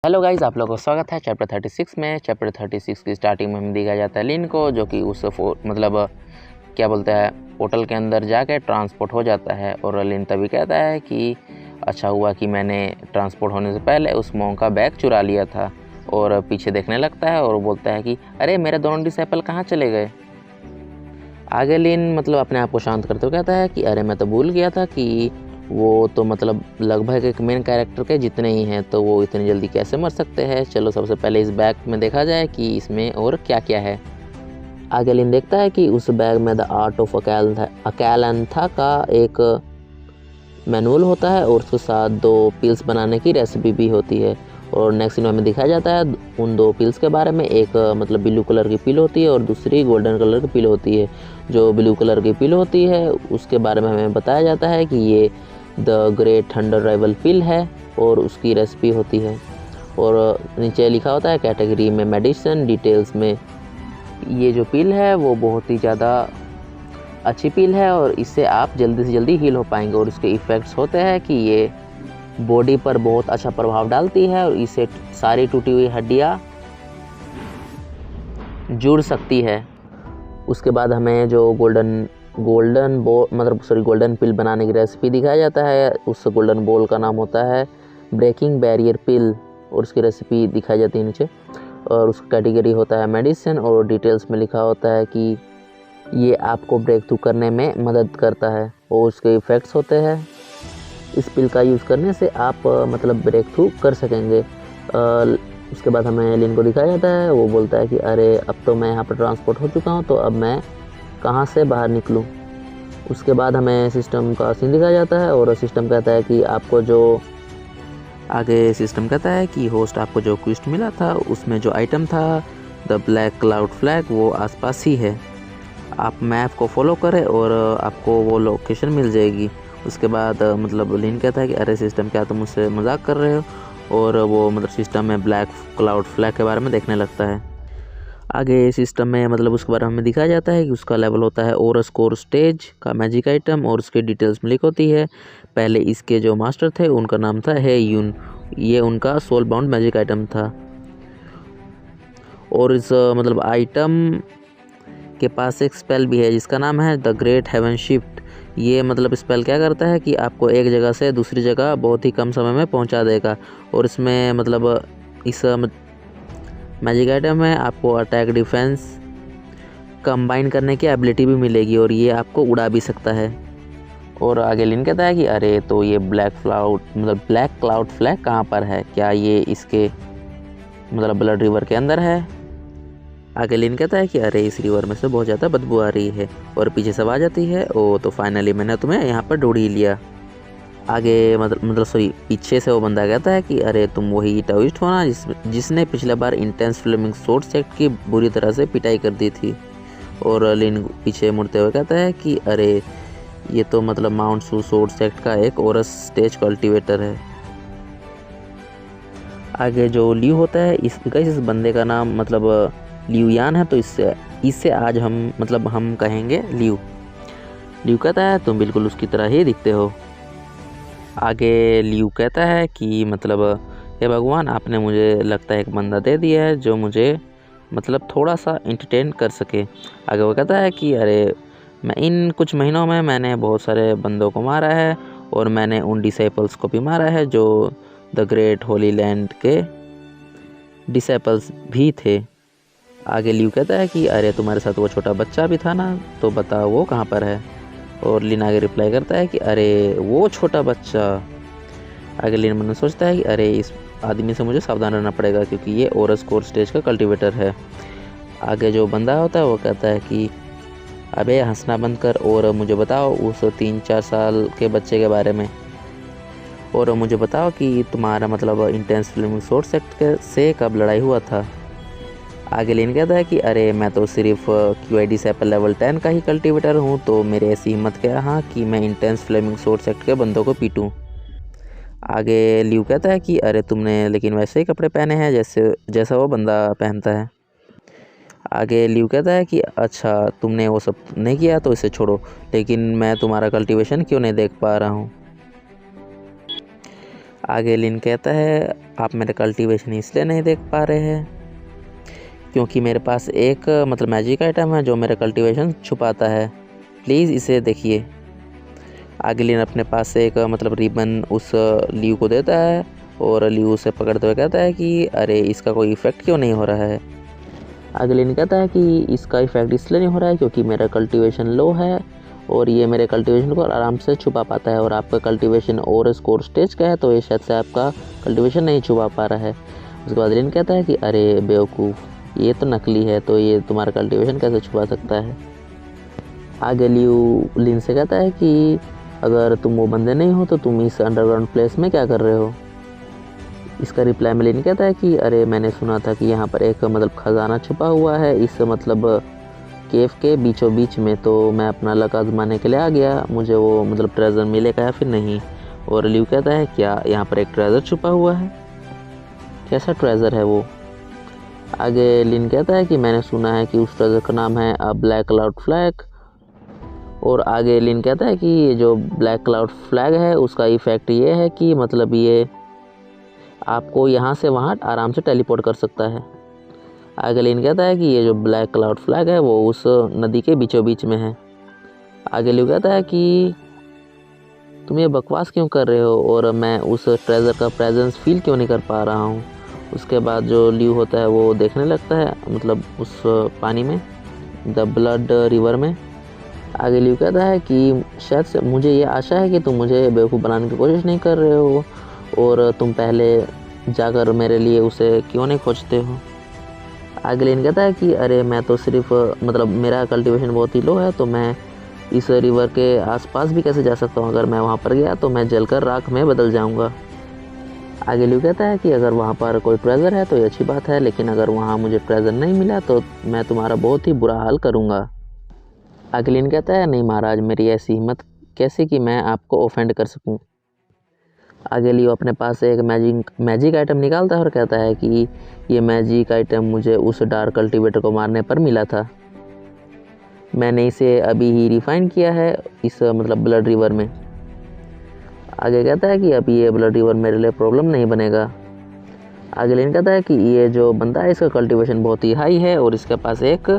Hello guys, आप लोगों का स्वागत है चैप्टर 36 में। चैप्टर 36 की स्टार्टिंग में हमें दिखाया जाता है लिन को, जो कि उस क्या बोलते हैं पोर्टल के अंदर जाके ट्रांसपोर्ट हो जाता है। और लिन तभी कहता है कि अच्छा हुआ कि मैंने ट्रांसपोर्ट होने से पहले उस मोंग का बैग चुरा लिया था। और पीछे देखने लगता है और बोलता है कि अरे मेरे दोनों डिसेबल कहाँ चले गए। आगे लिन अपने आप को शांत करते हुए कहता है कि अरे मैं तो भूल गया था कि वो तो लगभग एक मेन कैरेक्टर के जितने ही हैं, तो वो इतनी जल्दी कैसे मर सकते हैं। चलो सबसे पहले इस बैग में देखा जाए कि इसमें और क्या क्या है। आगे लिन देखता है कि उस बैग में द आर्ट ऑफ अकैलंथा का एक मैनुअल होता है और उसके साथ 2 पिल्स बनाने की रेसिपी भी होती है। और नेक्स्ट सीन में दिखाया जाता है उन 2 पिल्स के बारे में। एक ब्लू कलर की पिल होती है और दूसरी गोल्डन कलर की पिल होती है। जो ब्लू कलर की पिल होती है उसके बारे में हमें बताया जाता है कि ये द ग्रेट थंडर राइवल पिल है और उसकी रेसिपी होती है। और नीचे लिखा होता है कैटेगरी में मेडिसिन, डिटेल्स में ये जो पिल है वो बहुत ही ज़्यादा अच्छी पिल है और इससे आप जल्दी से जल्दी हील हो पाएंगे। और इसके इफ़ेक्ट्स होते हैं कि ये बॉडी पर बहुत अच्छा प्रभाव डालती है और इससे सारी टूटी हुई हड्डियाँ जुड़ सकती है। उसके बाद हमें जो गोल्डन पिल बनाने की रेसिपी दिखाया जाता है। उस गोल्डन बॉल का नाम होता है ब्रेकिंग बैरियर पिल और उसकी रेसिपी दिखाई जाती है नीचे। और उसका कैटेगरी होता है मेडिसिन और डिटेल्स में लिखा होता है कि ये आपको ब्रेक थ्रू करने में मदद करता है और उसके इफ़ेक्ट्स होते हैं। इस पिल का यूज़ करने से आप ब्रेक थ्रू कर सकेंगे। उसके बाद हमें लिन को दिखाया जाता है, वो बोलता है कि अरे अब तो मैं यहाँ पर ट्रांसपोर्ट हो चुका हूँ, तो अब मैं कहाँ से बाहर निकलूँ। उसके बाद हमें सिस्टम का सीन दिखाया जाता है और सिस्टम कहता है कि होस्ट आपको जो क्वेस्ट मिला था उसमें जो आइटम था द ब्लैक क्लाउड फ्लैग वो आसपास ही है। आप मैप को फॉलो करें और आपको वो लोकेशन मिल जाएगी। उसके बाद लिन कहता है कि अरे सिस्टम, क्या तुम मुझसे मजाक कर रहे हो। और वो सिस्टम में ब्लैक क्लाउड फ्लैग के बारे में देखने लगता है। आगे सिस्टम में उसके बारे में हमें दिखाया जाता है कि उसका लेवल होता है ओरस कोर स्टेज का मैजिक आइटम और उसके डिटेल्स में लिख होती है। पहले इसके जो मास्टर थे उनका नाम था हे यून, ये उनका सोल बाउंड मैजिक आइटम था। और इस आइटम के पास एक स्पेल भी है जिसका नाम है द ग्रेट हेवन शिफ्ट। ये स्पेल क्या करता है कि आपको एक जगह से दूसरी जगह बहुत ही कम समय में पहुंचा देगा। और इसमें इस मैजिक आइटम में आपको अटैक डिफेंस कंबाइन करने की एबिलिटी भी मिलेगी और ये आपको उड़ा भी सकता है। और आगे लिन कहता है कि अरे तो ये ब्लैक क्लाउड फ्लैग कहाँ पर है, क्या ये इसके ब्लड रिवर के अंदर है। आगे लिन कहता है कि अरे इस रिवर में से बहुत ज़्यादा बदबू आ रही है। और पीछे सब आ जाती है, ओ तो फाइनली मैंने तुम्हें यहाँ पर ढूंढ ही लिया। आगे पीछे से वो बंदा कहता है कि अरे तुम वही टाओइस्ट हो ना जिसने पिछले बार इंटेंस फ्लेमिंग सोर्ड सेक्ट की बुरी तरह से पिटाई कर दी थी। और लिन पीछे मुड़ते हुए कहता है कि अरे ये तो माउंट सू सोर्ड सेक्ट का एक ओरस स्टेज कल्टिवेटर है। आगे जो ल्यू होता है इस बंदे का नाम ल्यू यान है, तो इससे आज हम कहेंगे ल्यू। ल्यू कहता है तुम बिल्कुल उसकी तरह ही दिखते हो। आगे ल्यू कहता है कि हे भगवान, आपने मुझे लगता है एक बंदा दे दिया है जो मुझे थोड़ा सा इंटरटेन कर सके। आगे वो कहता है कि अरे मैं इन कुछ महीनों में मैंने बहुत सारे बंदों को मारा है और मैंने उन डिसेपल्स को भी मारा है जो द ग्रेट होली लैंड के डिसेपल्स भी थे। आगे ल्यू कहता है कि अरे तुम्हारे साथ वो छोटा बच्चा भी था ना, तो बताओ वो कहाँ पर है। और लिन आगे रिप्लाई करता है कि अरे वो छोटा बच्चा। आगे लिन मन में सोचता है कि अरे इस आदमी से मुझे सावधान रहना पड़ेगा क्योंकि ये ओरस कोर स्टेज का कल्टिवेटर है। आगे जो बंदा होता है वो कहता है कि अबे हंसना बंद कर और मुझे बताओ उस 3-4 साल के बच्चे के बारे में। और मुझे बताओ कि तुम्हारा इंटेंस फ्लेमिंग सोर्ड सेक्ट से कब लड़ाई हुआ था। आगे लिन कहता है कि अरे मैं तो सिर्फ QI डिसेबल लेवल 10 का ही कल्टिवेटर हूँ, तो मेरे ऐसी हिम्मत क्या है कि मैं इंटेंस फ्लेमिंग सोर्ड सेक्ट के बंदों को पीटूँ। आगे ल्यू कहता है कि अरे तुमने लेकिन वैसे ही कपड़े पहने हैं जैसा वो बंदा पहनता है। आगे ल्यू कहता है कि अच्छा तुमने वो सब नहीं किया तो इसे छोड़ो, लेकिन मैं तुम्हारा कल्टिवेशन क्यों नहीं देख पा रहा हूँ। आगे लिन कहता है आप मेरे कल्टीवेशन इसलिए नहीं देख पा रहे हैं क्योंकि मेरे पास एक मतलब मैजिक आइटम है जो मेरा कल्टीवेशन छुपाता है, प्लीज़ इसे देखिए। आगे लिन अपने पास से एक मतलब रिबन उस ल्यू को देता है और ल्यू उसे पकड़ते हुए कहता है कि अरे इसका कोई इफ़ेक्ट क्यों नहीं हो रहा है। आगे लिन कहता है कि इसका इफ़ेक्ट इसलिए नहीं हो रहा है क्योंकि मेरा कल्टीवेशन लो है और ये मेरे कल्टीवेशन को आराम से छुपा पाता है, और आपका कल्टीवेशन और स्कोर स्टेज का है तो ये शायद से आपका कल्टीवेशन नहीं छुपा पा रहा है। उसके बाद लिन कहता है कि अरे बेवकूफ़, ये तो नकली है तो ये तुम्हारा कल्टीवेशन कैसे छुपा सकता है। आगे लिन से कहता है कि अगर तुम वो बंदे नहीं हो तो तुम इस अंडरग्राउंड प्लेस में क्या कर रहे हो। इसका रिप्लाई में लिन कहता है कि अरे मैंने सुना था कि यहाँ पर एक मतलब खजाना छुपा हुआ है इस मतलब केव के बीचों बीच में, तो मैं अपना लक आजमाने के लिए आ गया, मुझे वो मतलब ट्रेजर मिलेगा या फिर नहीं। और ल्यू कहता है क्या यहाँ पर एक ट्रेजर छुपा हुआ है, कैसा ट्रेजर है वो। आगे लिन कहता है कि मैंने सुना है कि उस ट्रेजर का नाम है ब्लैक क्लाउड फ्लैग। और आगे लिन कहता है कि जो ब्लैक क्लाउड फ्लैग है उसका इफ़ेक्ट ये है कि मतलब ये आपको यहाँ से वहाँ आराम से टेलीपोर्ट कर सकता है। आगे लिन कहता है कि ये जो ब्लैक क्लाउड फ्लैग है वो उस नदी के बीचों बीच में है। आगे ल्यू कहता है कि तुम ये बकवास क्यों कर रहे हो और मैं उस ट्रेजर का प्रेजेंस फील क्यों नहीं कर पा रहा हूँ। उसके बाद जो ल्यू होता है वो देखने लगता है मतलब उस पानी में, द ब्लड रिवर में। आगे ल्यू कहता है कि शायद से मुझे ये आशा है कि तुम मुझे बेवकूफ़ बनाने की कोशिश नहीं कर रहे हो और तुम पहले जाकर मेरे लिए उसे क्यों नहीं खोजते हो। आगे लिन कहता है कि अरे मैं तो सिर्फ मतलब मेरा कल्टीवेशन बहुत ही लो है तो मैं इस रिवर के आसपास भी कैसे जा सकता हूँ, अगर मैं वहाँ पर गया तो मैं जलकर राख में बदल जाऊँगा। आगे ल्यू कहता है कि अगर वहाँ पर कोई ट्रेजर है तो ये अच्छी बात है, लेकिन अगर वहाँ मुझे ट्रेजर नहीं मिला तो मैं तुम्हारा बहुत ही बुरा हाल करूँगा। आगे लिन कहता है नहीं महाराज, मेरी ऐसी हिम्मत कैसे कि मैं आपको ऑफेंड कर सकूं। आगे लियो अपने पास से एक मैजिक आइटम निकालता है और कहता है कि ये मैजिक आइटम मुझे उस डार्क कल्टीवेटर को मारने पर मिला था, मैंने इसे अभी ही रिफाइन किया है इस मतलब ब्लड रिवर में। आगे कहता है कि अभी ये ब्लड रिवर मेरे लिए प्रॉब्लम नहीं बनेगा। आगे लिन कहता है कि ये जो बंदा है इसका कल्टीवेशन बहुत ही हाई है और इसके पास एक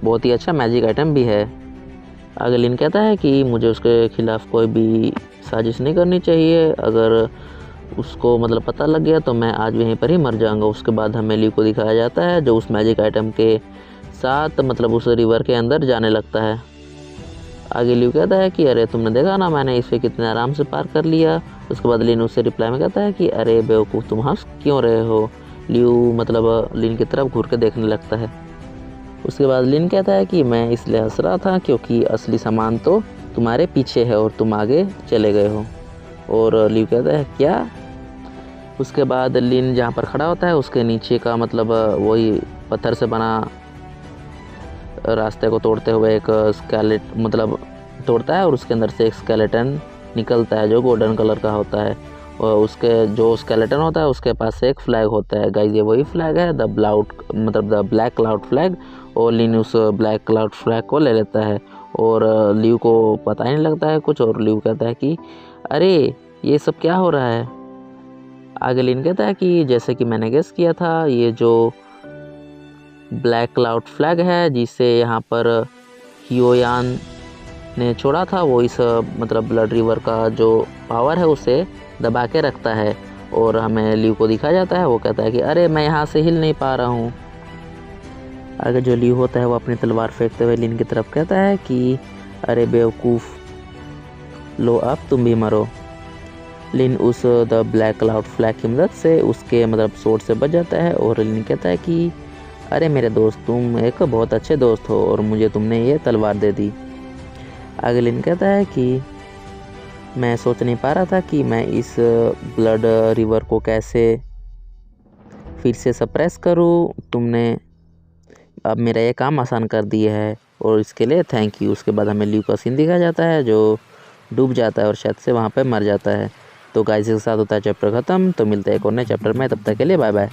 बहुत ही अच्छा मैजिक आइटम भी है। आगे लिन कहता है कि मुझे उसके खिलाफ़ कोई भी साजिश नहीं करनी चाहिए, अगर उसको मतलब पता लग गया तो मैं आज वहीं पर ही मर जाऊंगा। उसके बाद हमें ल्यू को दिखाया जाता है जो उस मैजिक आइटम के साथ मतलब उस रिवर के अंदर जाने लगता है। आगे ल्यू कहता है कि अरे तुमने देखा ना मैंने इसे कितने आराम से पार कर लिया। उसके बाद लिन उससे रिप्लाई में कहता है कि अरे बेवकूफ़, तुम हंस क्यों रहे हो। ल्यू मतलब लिन की तरफ घूर के देखने लगता है। उसके बाद लिन कहता है कि मैं इसलिए हंस रहा था क्योंकि असली सामान तो तुम्हारे पीछे है और तुम आगे चले गए हो। और ल्यू कहता है क्या। उसके बाद लिन जहाँ पर खड़ा होता है उसके नीचे का मतलब वही पत्थर से बना रास्ते को तोड़ते हुए एक स्केलेट मतलब तोड़ता है और उसके अंदर से एक स्केलेटन निकलता है जो गोल्डन कलर का होता है, और उसके जो स्केलेटन होता है उसके पास एक फ्लैग होता है। गाइस ये वही फ्लैग है द ब्लैक क्लाउड फ्लैग। और लिन उस ब्लैक क्लाउड फ्लैग को ले लेता है और ल्यू को पता ही नहीं लगता है कुछ, और ल्यू कहता है कि अरे ये सब क्या हो रहा है। आगे लिन कहता है कि जैसे कि मैंने गेस किया था, ये जो ब्लैक क्लाउड फ्लैग है जिसे यहाँ पर हियोयान ने छोड़ा था वो इस मतलब ब्लड रिवर का जो पावर है उसे दबा के रखता है। और हमें ल्यू को दिखाया जाता है, वो कहता है कि अरे मैं यहाँ से हिल नहीं पा रहा हूँ। आगे जो ल्यू होता है वो अपनी तलवार फेंकते हुए लिन की तरफ कहता है कि अरे बेवकूफ़, लो अब तुम भी मरो। लिन उस द ब्लैक क्लाउड फ्लैग की मदद से उसके मतलब सोर्ड से बच जाता है और लिन कहता है कि अरे मेरे दोस्त, तुम एक बहुत अच्छे दोस्त हो और मुझे तुमने ये तलवार दे दी। आगे लिन कहता है कि मैं सोच नहीं पा रहा था कि मैं इस ब्लड रिवर को कैसे फिर से सप्रेस करूं, तुमने अब मेरा ये काम आसान कर दिया है और इसके लिए थैंक यू। उसके बाद हमें ल्यू का सीन दिखाया जाता है जो डूब जाता है और शायद से वहाँ पे मर जाता है। तो गाइस के साथ होता है चैप्टर ख़त्म। तो मिलते हैं एक और नए चैप्टर में, तब तक के लिए बाय बाय।